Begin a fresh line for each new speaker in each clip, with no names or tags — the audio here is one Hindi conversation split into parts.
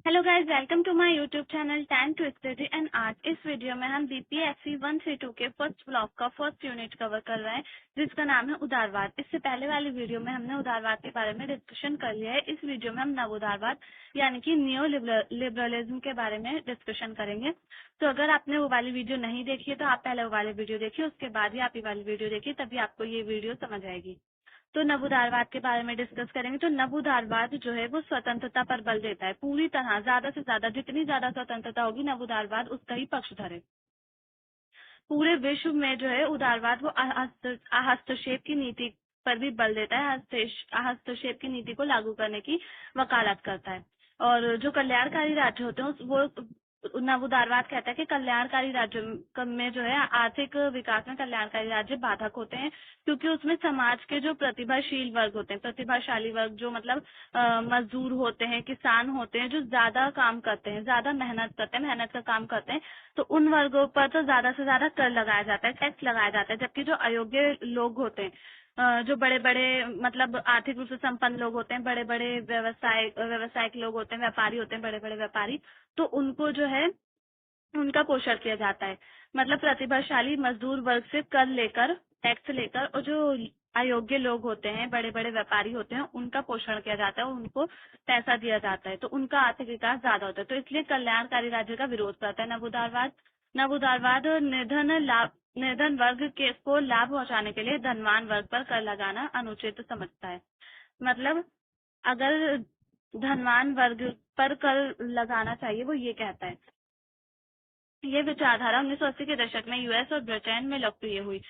Hello guys, welcome to my YouTube channel time to study and art. इस वीडियो में हम बीपीएससी 132 के फर्स्ट ब्लॉक का फर्स्ट यूनिट कवर कर रहे हैं, जिसका नाम है उदारवाद। इससे पहले वाली वीडियो में हमने उदारवाद के बारे में डिस्कशन कर लिया है। इस वीडियो में हम नव उदारवाद यानी कि न्यू लिबरलिज्म के बारे में डिस्कशन करेंगे। तो अगर आपने वो वाली वीडियो नहीं देखी है तो आप पहले वो वाली वीडियो देखिए, उसके बाद ही आप ये वाली वीडियो देखिए, तभी आपको ये वीडियो समझ आएगी। तो नवोदारवाद के बारे में डिस्कस करेंगे। तो नवोदारवाद जो है वो स्वतंत्रता पर बल देता है, पूरी तरह ज्यादा से ज्यादा, जितनी ज्यादा स्वतंत्रता होगी नवोदारवाद उसका ही पक्षधर है। पूरे विश्व में जो है उदारवाद वो हस्तक्षेप की नीति पर भी बल देता है, हस्तक्षेप की नीति को लागू करने की वकालत करता है। और जो कल्याणकारी राज्य होते हैं वो नवोदारवाद कहता है कि कल्याणकारी राज्य में जो है आर्थिक विकास में कल्याणकारी राज्य बाधक होते हैं, क्योंकि उसमें समाज के जो प्रतिभाशील वर्ग होते हैं, प्रतिभाशाली वर्ग जो मतलब मजदूर होते हैं, किसान होते हैं, जो ज्यादा काम करते हैं, ज्यादा मेहनत करते हैं, मेहनत का काम करते हैं, तो उन वर्गों पर तो ज्यादा से ज्यादा कर लगाया जाता है, टैक्स लगाया जाता है। जबकि जो अयोग्य लोग होते हैं, जो बड़े बड़े मतलब आर्थिक रूप से संपन्न लोग होते हैं, बड़े बड़े व्यवसायिक लोग होते हैं, व्यापारी होते हैं, बड़े बड़े व्यापारी, तो उनको जो है उनका पोषण किया जाता है। मतलब प्रतिभाशाली मजदूर वर्ग से कर लेकर, टैक्स लेकर, और जो अयोग्य लोग होते हैं, बड़े बड़े व्यापारी होते हैं, उनका पोषण किया जाता है, उनको पैसा दिया जाता है, तो उनका आर्थिक विकास ज्यादा होता है। तो इसलिए कल्याणकारी राज्य का विरोध करता है नवोदारवाद। नवोदारवाद निर्धन वर्ग के को लाभ पहुंचाने के लिए धनवान वर्ग पर कर लगाना अनुचित समझता है। मतलब अगर धनवान वर्ग पर कर लगाना चाहिए, वो ये कहता है। ये विचारधारा 1980 के दशक में यूएस और ब्रिटेन में लोकप्रिय हुई।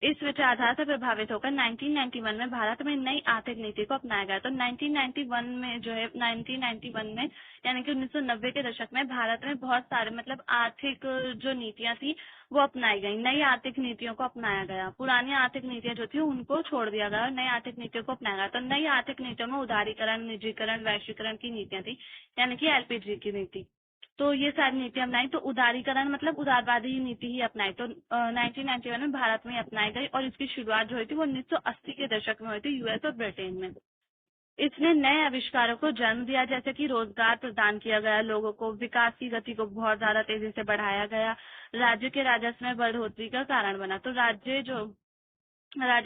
इस विचारधारा से प्रभावित होकर 1991 में भारत में नई आर्थिक नीति को अपनाया गया। तो 1991 में जो है 1991 में यानी कि 1990 के दशक में भारत में बहुत सारे मतलब आर्थिक जो नीतियां थी वो अपनाई गई, नई आर्थिक नीतियों को अपनाया गया। पुरानी आर्थिक नीतियां जो थी उनको छोड़ दिया गया और नई आर्थिक नीतियों को अपनाया गया। तो नई आर्थिक नीतियों में उदारीकरण, निजीकरण, वैश्वीकरण की नीतियां थी, यानी कि एलपीजी की नीति। तो ये सारी नीतियां अपनाई। तो उदारीकरण मतलब उदारवादी नीति ही अपनाई। तो 1991 में भारत में अपनाई गई और इसकी शुरुआत जो हुई थी वो 1980 के दशक में हुई थी यूएस और ब्रिटेन में। इसने नए आविष्कारों को जन्म दिया, जैसे कि रोजगार प्रदान किया गया लोगों को, विकास की गति को बहुत ज्यादा तेजी से बढ़ाया गया, राज्य के राजस्व में बढ़ोतरी का कारण बना। तो राज्य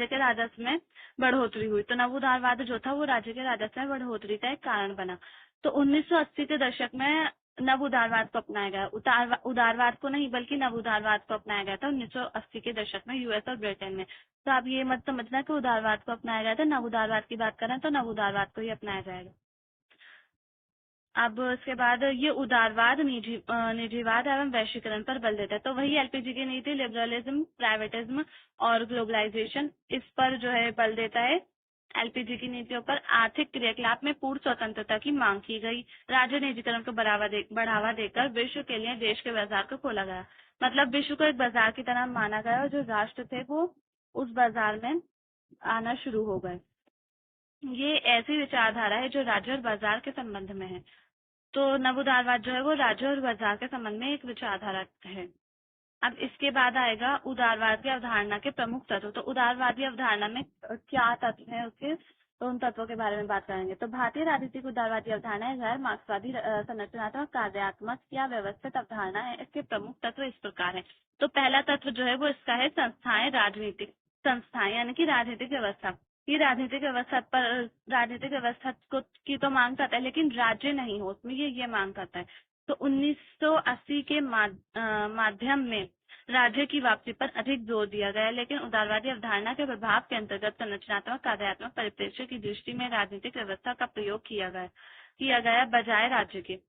के राजस्व में बढ़ोतरी हुई। तो नवोदारवाद जो था वो राज्य के राजस्व में बढ़ोतरी का एक कारण बना। तो 1980 के दशक में नव उदारवाद को अपनाया गया, उदारवाद को नहीं बल्कि नव उदारवाद को अपनाया गया था 1980 के दशक में यूएस और ब्रिटेन में। तो आप ये मत समझना कि उदारवाद को अपनाया गया था, नव उदारवाद की बात करें तो नव उदारवाद को ही अपनाया जाएगा। अब उसके बाद ये उदारवाद निजीवाद एवं वैश्वीकरण पर बल देता है। तो वही एलपीजी की नीति, लिबरलिज्म, प्राइवेटिज्म और ग्लोबलाइजेशन, इस पर जो है बल देता है। एलपीजी की नीतियों पर आर्थिक क्रियाकलाप में पूर्ण स्वतंत्रता की मांग की गई। राज्य निजीकरण को बढ़ावा देकर विश्व के लिए देश के बाजार को खोला गया। मतलब विश्व को एक बाजार की तरह माना गया और जो राष्ट्र थे वो उस बाजार में आना शुरू हो गए। ये ऐसी विचारधारा है जो राज्य और बाजार के संबंध में है। तो नवोदारवाद जो है वो राज्य और बाजार के संबंध में एक विचारधारा है। अब इसके बाद आएगा उदारवाद की अवधारणा के प्रमुख तत्व। तो उदारवादी अवधारणा में क्या तत्व है उसके, तो उन तत्वों के बारे में बात करेंगे। तो भारतीय राजनीतिक उदारवादी अवधारणा है गैर मार्क्सवादी संरचनात्मक, कार्यात्मक या व्यवस्थित अवधारणा है। इसके प्रमुख तत्व इस प्रकार है। तो पहला तत्व जो है वो इसका है संस्थाएं, राजनीतिक संस्थाएं यानी कि राजनीतिक व्यवस्था। ये राजनीतिक व्यवस्था को की तो मांग करता है, लेकिन राज्य नहीं हो उसमें, ये मांग करता है। तो 1980 के माध्यम में राज्य की वापसी पर अधिक जोर दिया गया, लेकिन उदारवादी अवधारणा के प्रभाव के अंतर्गत संरचनात्मक, कार्यात्मक परिप्रेक्ष्य की दृष्टि में राजनीतिक व्यवस्था का प्रयोग किया गया बजाय राज्य के।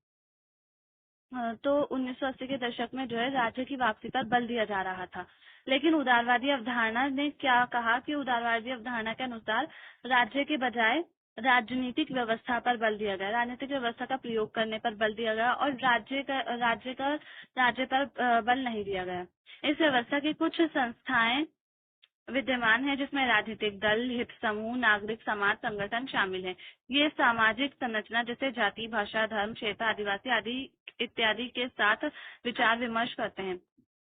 तो 1980 के दशक में जो है राज्य की वापसी पर बल दिया जा रहा था, लेकिन उदारवादी अवधारणा ने क्या कहा कि उदारवादी अवधारणा के अनुसार राज्य के बजाय राजनीतिक व्यवस्था पर बल दिया गया, राजनीतिक व्यवस्था का प्रयोग करने पर बल दिया गया और राज्य पर बल नहीं दिया गया। इस व्यवस्था की कुछ संस्थाएं विद्यमान है, जिसमें राजनीतिक दल, हित समूह, नागरिक समाज संगठन शामिल है। ये सामाजिक संरचना जैसे जाति, भाषा, धर्म, क्षेत्र, आदिवासी आदि इत्यादि के साथ विचार विमर्श करते हैं।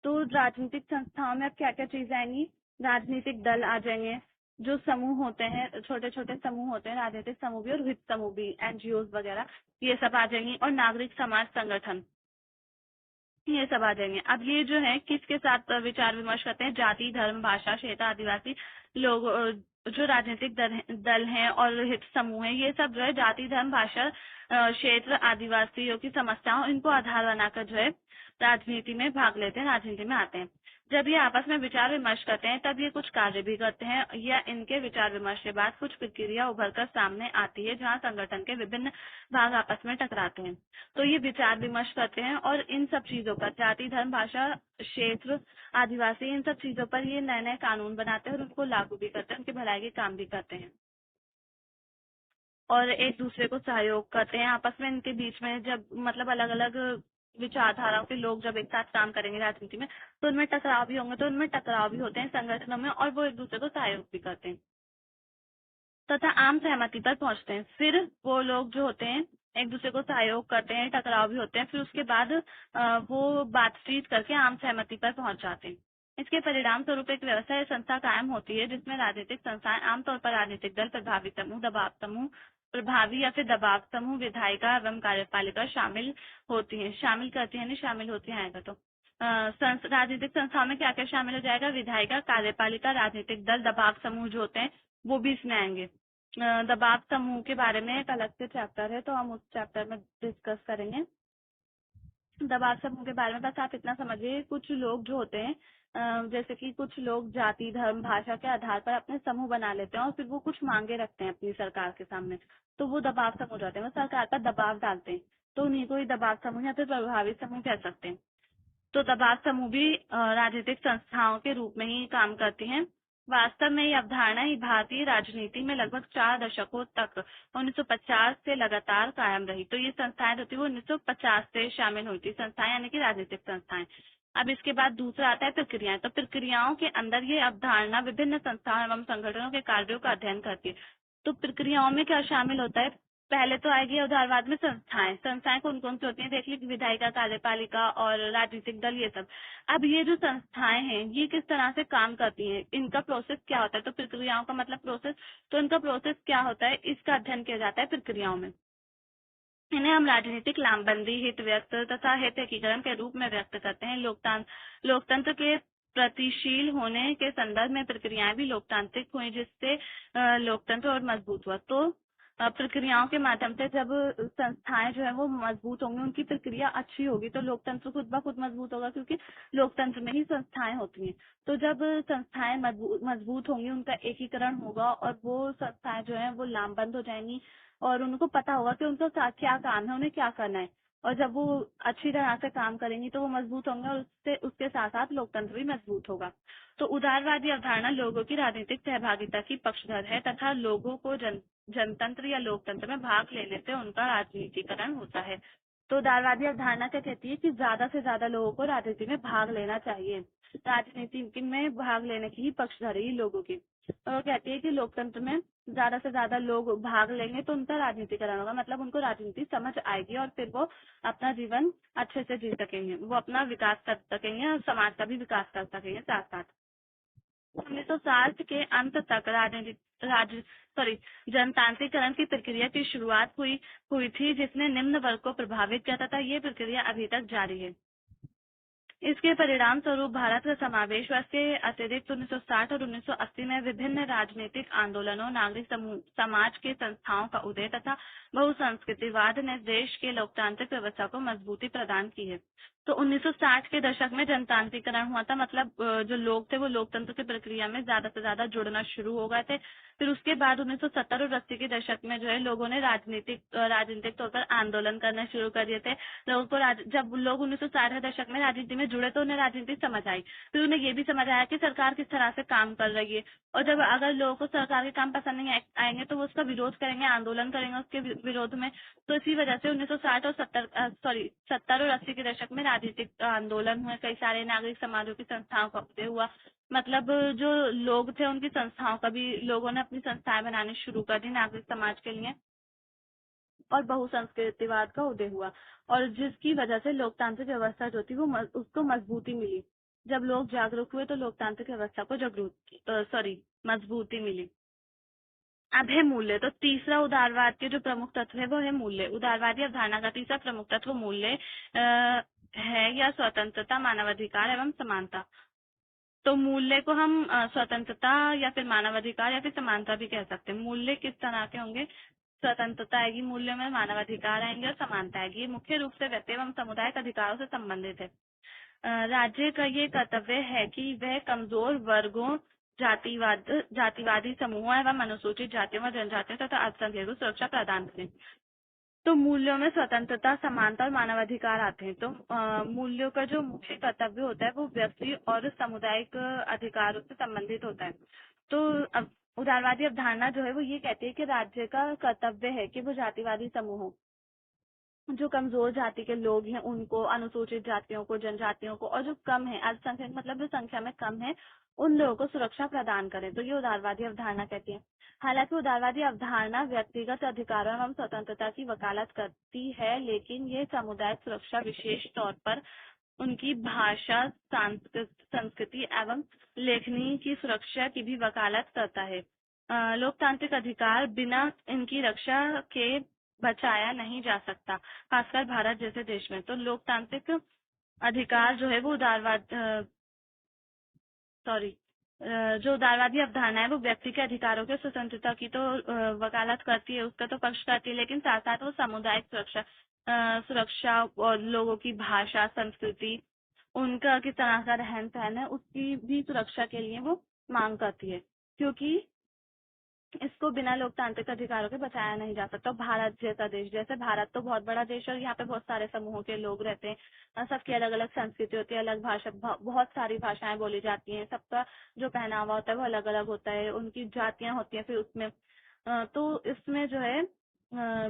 तो राजनीतिक संस्थाओं में अब क्या क्या चीजें आएंगी, राजनीतिक दल आ जाएंगे, जो समूह होते हैं, छोटे छोटे समूह होते हैं, राजनीतिक समूह भी और हित समूह भी, एनजीओ वगैरह, ये सब आ जाएंगी। और नागरिक समाज संगठन, ये सब आ जाएंगे। अब ये जो है किसके साथ विचार विमर्श करते हैं? जाति, धर्म, भाषा, क्षेत्र, आदिवासी लोग, जो राजनीतिक दल हैं और हित समूह है, ये सब जो है जाति, धर्म, भाषा, क्षेत्र, आदिवासियों की समस्याओं, इनको आधार बनाकर जो है राजनीति में भाग लेते हैं, राजनीति में आते हैं। जब ये आपस में विचार विमर्श करते हैं तब ये कुछ कार्य भी करते हैं, या इनके विचार विमर्श के बाद कुछ प्रक्रिया उभर कर सामने आती है जहाँ संगठन के विभिन्न भाग आपस में टकराते हैं। तो ये विचार विमर्श करते हैं और इन सब चीजों पर, जाति, धर्म, भाषा, क्षेत्र, आदिवासी, इन सब चीजों पर ये नए नए कानून बनाते हैं और उनको लागू भी करते हैं, उनकी भलाई के काम भी करते हैं और एक दूसरे को सहयोग करते हैं आपस में। इनके बीच में जब मतलब अलग अलग विचारधाराओं के लोग जब एक साथ काम करेंगे राजनीति में, तो उनमें टकराव भी होंगे, तो उनमें टकराव भी होते हैं संगठनों में और वो एक दूसरे को सहयोग भी करते हैं तथा आम सहमति पर पहुंचते हैं। फिर वो लोग जो होते हैं एक दूसरे को सहयोग करते हैं, टकराव भी होते हैं, फिर उसके बाद वो बातचीत करके आम सहमति पर पहुंच जाते हैं। इसके परिणाम स्वरूप एक व्यवसाय संस्था कायम होती है जिसमें राजनीतिक संस्थाएं, आमतौर पर राजनीतिक दल, प्रभावी समूह, दबाव समूह, प्रभावी या फिर दबाव समूह, विधायिका एवं कार्यपालिका शामिल होती है, शामिल करती है, नहीं शामिल होती है आएगा तो राजनीतिक संस्थाओं में क्या क्या शामिल हो जाएगा? विधायिका, कार्यपालिका, राजनीतिक दल, दबाव समूह जो होते हैं वो भी इसमें आएंगे। दबाव समूह के बारे में एक अलग से चैप्टर है, तो हम उस चैप्टर में डिस्कस करेंगे। दबाव समूह के बारे में बस आप इतना समझिए, कुछ लोग जो होते हैं जैसे कि कुछ लोग जाति, धर्म, भाषा के आधार पर अपने समूह बना लेते हैं और फिर वो कुछ मांगे रखते हैं अपनी सरकार के सामने, तो वो दबाव समूह हो जाते हैं, वो सरकार पर दबाव डालते हैं, तो उन्हीं को ही दबाव समूह या फिर प्रभावी समूह कह सकते हैं। तो दबाव समूह भी राजनीतिक संस्थाओं के रूप में ही काम करती हैं। वास्तव में ये अवधारणा ही भारतीय राजनीति में लगभग 4 दशकों तक 1950 से लगातार कायम रही। तो ये संस्थाएं जो थी वो 1950 से शामिल हुई थी, संस्थाएं यानी कि राजनीतिक संस्थाएं। अब इसके बाद दूसरा आता है प्रक्रियाएं। तो प्रक्रियाओं के अंदर ये अवधारणा विभिन्न संस्थाओं एवं संगठनों के कार्यों का अध्ययन करती है। तो प्रक्रियाओं में क्या शामिल होता है? पहले तो आएगी उदारवाद में संस्थाएं। संस्थाएं कौन कौन सी होती हैं? देख ली, विधायिका, कार्यपालिका और राजनीतिक दल, ये सब। अब ये जो संस्थाएं हैं ये किस तरह से काम करती हैं, इनका प्रोसेस क्या होता है? तो प्रक्रियाओं का मतलब प्रोसेस, तो इनका प्रोसेस क्या होता है इसका अध्ययन किया जाता है प्रक्रियाओं में। इन्हें हम राजनीतिक लामबंदी, हित व्यक्त तथा हित एकीकरण के रूप में व्यक्त करते हैं। लोकतंत्र के प्रतिशील होने के संदर्भ में प्रक्रियाएं भी लोकतांत्रिक हुई, जिससे लोकतंत्र और मजबूत हुआ। तो प्रक्रियाओं के माध्यम से जब संस्थाएं जो है वो मजबूत होंगी, उनकी प्रक्रिया अच्छी होगी, तो लोकतंत्र खुद ब खुद मजबूत होगा, क्योंकि लोकतंत्र में ही संस्थाएं होती हैं। तो जब संस्थाएं मजबूत होंगी, उनका एकीकरण होगा और वो संस्थाएं जो है वो लामबंद हो जाएंगी और उनको पता होगा कि उनका क्या काम है, उन्हें क्या करना है। और जब वो अच्छी तरह से काम करेंगी तो वो मजबूत होंगे और उससे उसके साथ साथ लोकतंत्र भी मजबूत होगा। तो उदारवादी अवधारणा लोगों की राजनीतिक सहभागिता की पक्षधर है तथा लोगों को जनतंत्र या लोकतंत्र में भाग लेने से उनका राजनीतिकरण होता है। तो उदारवादी अवधारणा क्या कहती है कि ज्यादा से ज्यादा लोगों को राजनीति में भाग लेना चाहिए, राजनीति में भाग लेने की ही पक्षधर है लोगों की। और कहती है कि लोकतंत्र में ज्यादा से ज्यादा लोग भाग लेंगे तो उनका राजनीतिकरण होगा, मतलब उनको राजनीति समझ आएगी और फिर वो अपना जीवन अच्छे से जी सकेंगे, वो अपना विकास कर सकेंगे और समाज का भी विकास कर सकेंगे साथ साथ। 1960 के अंत तक जनतांत्रिकरण की प्रक्रिया की शुरुआत हुई थी, जिसने निम्न वर्ग को प्रभावित किया था। ये प्रक्रिया अभी तक जारी है। इसके परिणाम स्वरूप भारत का समावेश वर्ष के अतिरिक्त 1960 और 1980 में विभिन्न राजनीतिक आंदोलनों, नागरिक समाज के संस्थाओं का उदय तथा बहुसंस्कृतिवाद ने देश के लोकतांत्रिक व्यवस्था को मजबूती प्रदान की है। तो 1960 के दशक में जनतांत्रिकरण हुआ था, मतलब जो लोग थे वो लोकतंत्र की प्रक्रिया में ज्यादा से ज्यादा जुड़ना शुरू हो गए थे। फिर उसके बाद 1970 और 80 के दशक में जो है लोगों ने राजनीतिक तौर पर आंदोलन करने शुरू कर दिए थे। लोगों को जब लोग 1960 के दशक में राजनीति में जुड़े तो उन्हें राजनीति समझ आई, फिर उन्हें ये भी समझ आया कि सरकार किस तरह से काम कर रही है, और जब अगर लोगों को सरकार के काम पसंद नहीं आएंगे तो वो उसका विरोध करेंगे, आंदोलन करेंगे उसके विरोध में। तो इसी वजह से 1960 और 70 और 80 के दशक में राजनीतिक आंदोलन हुए, कई सारे नागरिक समाजों की संस्थाओं का उदय हुआ, मतलब जो लोग थे उनकी संस्थाओं का भी, लोगों ने अपनी संस्थाएं बनानी शुरू कर दी नागरिक समाज के लिए, और बहुसंस्कृतिवाद का उदय हुआ, और जिसकी वजह से लोकतांत्रिक व्यवस्था जो थी वो उसको मजबूती मिली। जब लोग जागरूक हुए तो लोकतांत्रिक व्यवस्था को मजबूती मिली। अब है मूल्य। तो तीसरा उदारवाद के जो प्रमुख तत्व है वो है मूल्य। उदारवादी अवधारणा का तीसरा प्रमुख तत्व मूल्य है, या स्वतंत्रता, मानवाधिकार एवं समानता। तो मूल्य को हम स्वतंत्रता या फिर मानवाधिकार या फिर समानता भी कह सकते हैं। मूल्य किस तरह के होंगे? स्वतंत्रता आएगी मूल्य में, मानवाधिकार आएंगे और समानता आएगी। ये मुख्य रूप से व्यक्ति एवं सामुदायिक अधिकारों से संबंधित है। राज्य का ये कर्तव्य है कि वह कमजोर वर्गों, जातिवादी समूहों एवं अनुसूचित जातियों व जनजातियों तथा अल्पसंख्यकों को सुरक्षा प्रदान करें। तो मूल्यों में स्वतंत्रता, समानता और मानवाधिकार आते हैं। तो मूल्यों का जो मुख्य कर्तव्य होता है वो व्यक्ति और सामुदायिक अधिकारों से संबंधित होता है। तो अब उदारवादी अवधारणा जो है वो ये कहती है कि राज्य का कर्तव्य है कि वो जातिवादी समूहों, जो कमजोर जाति के लोग हैं उनको, अनुसूचित जातियों को, जनजातियों को, और जो कम है, अल्पसंख्यक मतलब जो संख्या में कम है, उन लोगों को सुरक्षा प्रदान करें। तो ये उदारवादी अवधारणा कहती है। हालांकि उदारवादी अवधारणा व्यक्तिगत अधिकारों एवं स्वतंत्रता की वकालत करती है, लेकिन ये सामुदायिक सुरक्षा, विशेष तौर पर उनकी भाषा, संस्कृति एवं लेखनी की सुरक्षा की भी वकालत करता है। लोकतांत्रिक अधिकार बिना इनकी रक्षा के बचाया नहीं जा सकता, खासकर भारत जैसे देश में। तो लोकतांत्रिक अधिकार जो है वो जो उदारवादी अवधारणा है वो व्यक्ति के अधिकारों के स्वतंत्रता की तो वकालत करती है, उसका तो पक्ष करती है, लेकिन साथ साथ वो सामुदायिक सुरक्षा और लोगों की भाषा, संस्कृति, उनका किस तरह का रहन सहन है, उसकी भी सुरक्षा के लिए वो मांग करती है, क्योंकि इसको बिना लोकतांत्रिक अधिकारों के बचाया नहीं जा सकता। भारत जैसा देश, जैसे भारत तो बहुत बड़ा देश है और यहाँ पे बहुत सारे समूहों के लोग रहते हैं, सबकी अलग अलग संस्कृति होती है, अलग भाषा, बहुत सारी भाषाएं बोली जाती हैं, सबका जो पहनावा होता है वो अलग अलग होता है, उनकी जातियां होती हैं फिर उसमें। तो इसमें जो है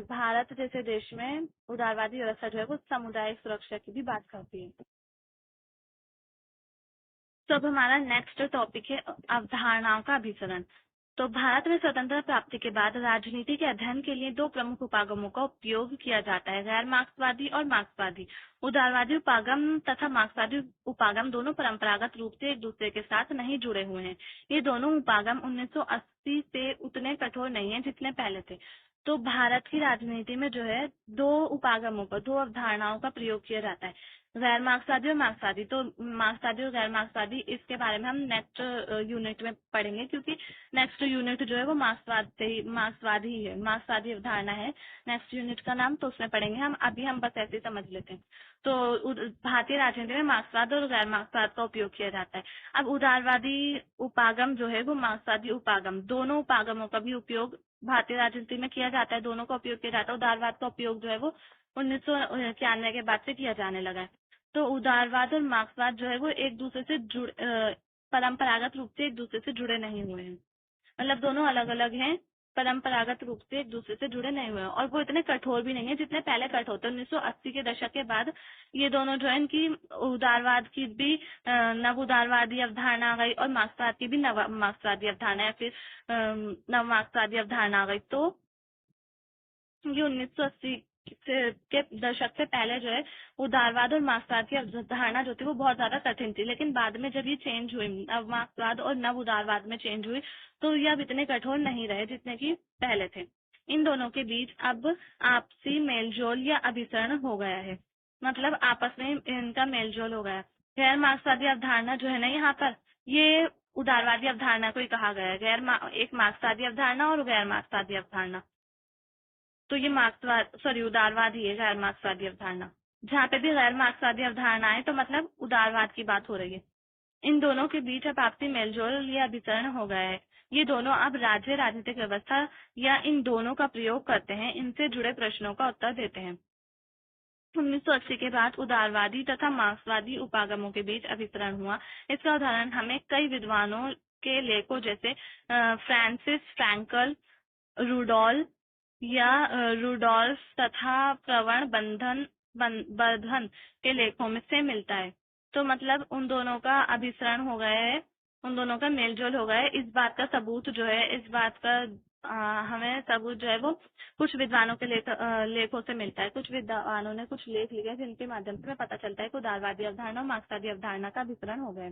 भारत जैसे देश में उदारवादी व्यवस्था जो है वो सामुदायिक सुरक्षा की भी बात करती है। तो अब हमारा नेक्स्ट टॉपिक है अवधारणाओं का अभिसरण। तो भारत में स्वतंत्रता प्राप्ति के बाद राजनीति के अध्ययन के लिए दो प्रमुख उपागमों का उपयोग किया जाता है, गैर मार्क्सवादी और मार्क्सवादी। उदारवादी उपागम तथा मार्क्सवादी उपागम दोनों परंपरागत रूप से एक दूसरे के साथ नहीं जुड़े हुए हैं। ये दोनों उपागम 1980 से उतने कठोर नहीं है जितने पहले थे। तो भारत की राजनीति में जो है दो उपागमों का, दो अवधारणाओं का प्रयोग किया जाता है, गैर मार्क्सवादी और मार्क्सवादी। तो मार्क्सवादी और गैर मार्क्सवादी, इसके बारे में हम नेक्स्ट यूनिट में पढ़ेंगे, क्योंकि नेक्स्ट यूनिट जो है वो मार्क्सवादी ही है, मार्क्सवादी अवधारणा है नेक्स्ट यूनिट का नाम, तो उसमें पढ़ेंगे हम। अभी हम बस ऐसे समझ लेते हैं। तो भारतीय राजनीति में मार्क्सवाद और गैर मार्क्सवाद का उपयोग किया जाता है। अब उदारवादी उपागम जो है वो मार्क्सवादी उपागम, दोनों उपागमों का भी उपयोग भारतीय राजनीति में किया जाता है, दोनों का उपयोग किया जाता है। उदारवाद का उपयोग जो है वो 1991 के बाद से किया जाने लगा है। तो उदारवाद और मार्क्सवाद जो है वो एक दूसरे से परंपरागत रूप से एक दूसरे से जुड़े नहीं हुए हैं, मतलब दोनों अलग अलग हैं, परंपरागत रूप से एक दूसरे से जुड़े नहीं हुए हैं, और वो इतने कठोर भी नहीं है जितने पहले कठोर थे। 1980 के दशक के बाद ये दोनों जो है, इनकी उदारवाद की भी नव उदारवादी अवधारणा आ गई और मार्क्सवाद की भी नव मार्क्सवादी अवधारणा या फिर नव मार्क्सवादी अवधारणा आ गई। तो ये 1980 के दशक से पहले जो है उदारवाद और मार्क्सवाद की अवधारणा जो थी वो बहुत ज्यादा कठिन थी, लेकिन बाद में जब ये चेंज हुई, नव मार्क्सवाद और नव उदारवाद में चेंज हुई, तो ये अब इतने कठोर नहीं रहे जितने की पहले थे। इन दोनों के बीच अब आपसी मेलजोल या अभिसरण हो गया है, मतलब आपस में इनका मेलजोल हो गया। गैर मार्क्सवादी अवधारणा जो है ना, यहाँ पर ये उदारवादी अवधारणा को ही कहा गया है, एक मार्क्सवादी अवधारणा और गैर मार्क्सवादी अवधारणा। तो ये उदारवाद ही है, गैर मार्क्सवादी अवधारणा। जहाँ पे भी गैर मार्क्सवादी अवधारणा है तो मतलब उदारवाद की बात हो रही है। इन दोनों के बीच अब आपसी मेलजोल या अभिसरण हो गया है। ये दोनों अब राज्य राजनीतिक व्यवस्था या इन दोनों का प्रयोग करते हैं, इनसे जुड़े प्रश्नों का उत्तर देते हैं। 1980 के बाद उदारवादी तथा मार्क्सवादी उपागमों के बीच अभिसरण हुआ। इसका उदाहरण हमें कई विद्वानों के लेखों जैसे फ्रांसिस फ्रैंकल, रूडोल्फ तथा प्रवण बर्धन के लेखों में से मिलता है। तो मतलब उन दोनों का अभिसरण हो गया है, उन दोनों का मेलजोल हो गया है। इस बात का सबूत जो है, इस बात का हमें सबूत जो है वो कुछ विद्वानों के लेखों से मिलता है। कुछ विद्वानों ने कुछ लेख लिखे जिनके माध्यम से हमें पता चलता है कि उदारवादी अवधारणा और मार्क्सवादी अवधारणा का वितरण हो गए।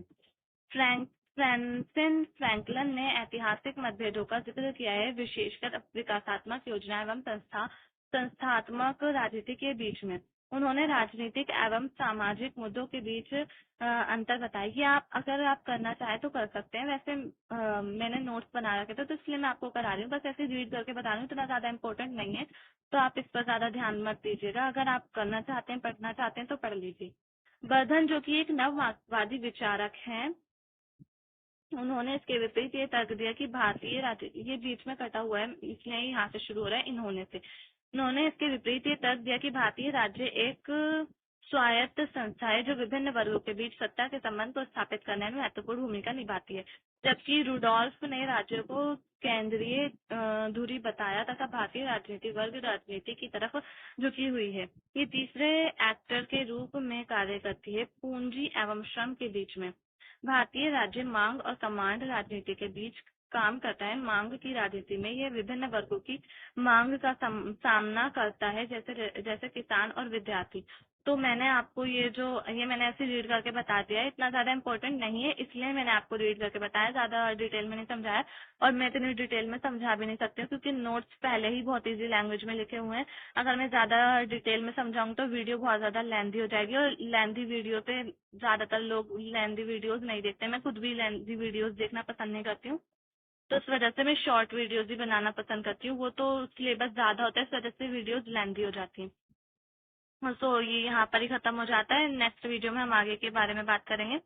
फ्रैंसिस फ्रैंकलिन ने ऐतिहासिक मतभेदों का जिक्र किया है, विशेषकर विकासात्मक योजना एवं संस्थात्मक राजनीति के बीच में। उन्होंने राजनीतिक एवं सामाजिक मुद्दों के बीच अंतर बताया। ये अगर आप करना चाहें तो कर सकते हैं। वैसे मैंने नोट्स बना रखे थे तो इसलिए मैं आपको करा रही हूँ, बस ऐसे रीड करके बता रही हूँ, इतना ज्यादा इम्पोर्टेंट नहीं है, तो आप इस पर ज्यादा ध्यान मत दीजिएगा। अगर आप करना चाहते हैं, पढ़ना चाहते हैं तो पढ़ लीजिए। बर्धन, जो कि एक नववादी विचारक हैं, उन्होंने इसके विपरीत ये तर्क दिया कि भारतीय राज्य, ये बीच में कटा हुआ है इसलिए यहाँ से शुरू हो रहा है इन्होंने से। उन्होंने इसके विपरीत ये तर्क दिया कि भारतीय राज्य एक स्वायत्त संस्था है जो विभिन्न वर्गों के बीच सत्ता के संबंध को स्थापित करने में महत्वपूर्ण भूमिका निभाती है। जबकि रुडोल्फ ने राज्यों को केंद्रीय धुरी बताया तथा भारतीय राजनीति वर्ग राजनीति की तरफ झुकी हुई है। ये तीसरे एक्टर के रूप में कार्य करती है, पूंजी एवं श्रम के बीच में। भारतीय राज्य मांग और कमांड राजनीति के बीच काम करता है। मांग की राजनीति में यह विभिन्न वर्गों की मांग का सामना करता है, जैसे किसान और विद्यार्थी। तो मैंने आपको ये मैंने ऐसे रीड करके बता दिया है, इतना ज्यादा इम्पोर्टेंट नहीं है इसलिए मैंने आपको रीड करके बताया, ज्यादा डिटेल में नहीं समझाया। और मैं इतनी डिटेल में समझा भी नहीं सकती हूँ क्योंकि नोट्स पहले ही बहुत इजी लैंग्वेज में लिखे हुए हैं। अगर मैं ज्यादा डिटेल में समझाऊंगी तो वीडियो बहुत ज्यादा लेंथी हो जाएगी, और लेंथी वीडियो पे ज्यादातर लोग लेंथी वीडियोस नहीं देखते। मैं खुद भी लेंथी वीडियोस देखना पसंद नहीं करती हूँ, तो इस वजह से मैं शॉर्ट वीडियोस ही बनाना पसंद करती हूँ। वो तो सिलेबस ज्यादा होता है, इस वजह से वीडियोस लेंथी हो जाती हैं। सो ये यहाँ पर ही खत्म हो जाता है। नेक्स्ट वीडियो में हम आगे के बारे में बात करेंगे।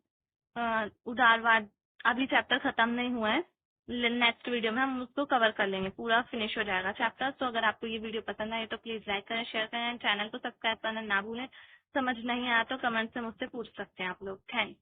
उदारवाद, अभी चैप्टर खत्म नहीं हुआ है, नेक्स्ट वीडियो में हम उसको कवर कर लेंगे, पूरा फिनिश हो जाएगा चैप्टर। तो अगर आपको ये वीडियो पसंद आए तो प्लीज लाइक करें, शेयर करें, चैनल को सब्सक्राइब करना ना भूलें। समझ नहीं आया तो कमेंट से मुझसे पूछ सकते हैं आप लोग। थैंक्स।